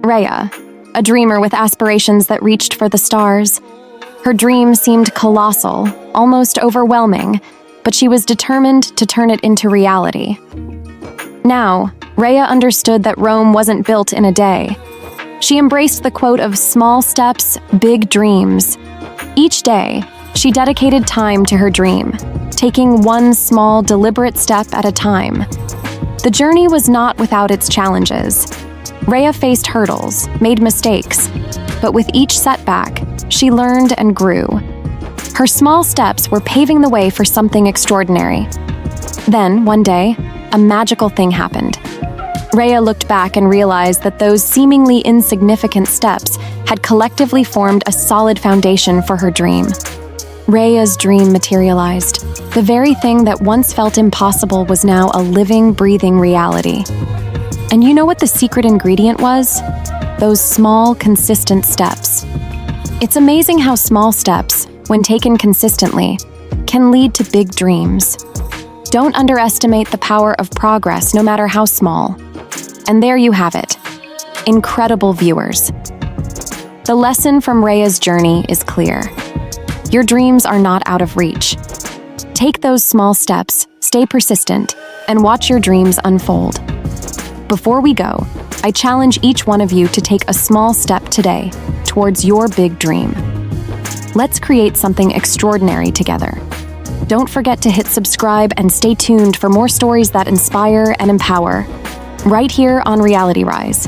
Rhea, a dreamer with aspirations that reached for the stars. Her dream seemed colossal, almost overwhelming, but she was determined to turn it into reality. Now, Rhea understood that Rome wasn't built in a day. She embraced the quote of small steps, big dreams. Each day, she dedicated time to her dream, taking one small, deliberate step at a time. The journey was not without its challenges. Rhea faced hurdles, made mistakes, but with each setback, she learned and grew. Her small steps were paving the way for something extraordinary. Then, one day, a magical thing happened. Rhea looked back and realized that those seemingly insignificant steps had collectively formed a solid foundation for her dream. Rhea's dream materialized. The very thing that once felt impossible was now a living, breathing reality. And you know what the secret ingredient was? Those small, consistent steps. It's amazing how small steps, when taken consistently, can lead to big dreams. Don't underestimate the power of progress, no matter how small. And there you have it. Incredible viewers. The lesson from Rhea's journey is clear. Your dreams are not out of reach. Take those small steps, stay persistent, and watch your dreams unfold. Before we go, I challenge each one of you to take a small step today towards your big dream. Let's create something extraordinary together. Don't forget to hit subscribe and stay tuned for more stories that inspire and empower, right here on Reality Rise.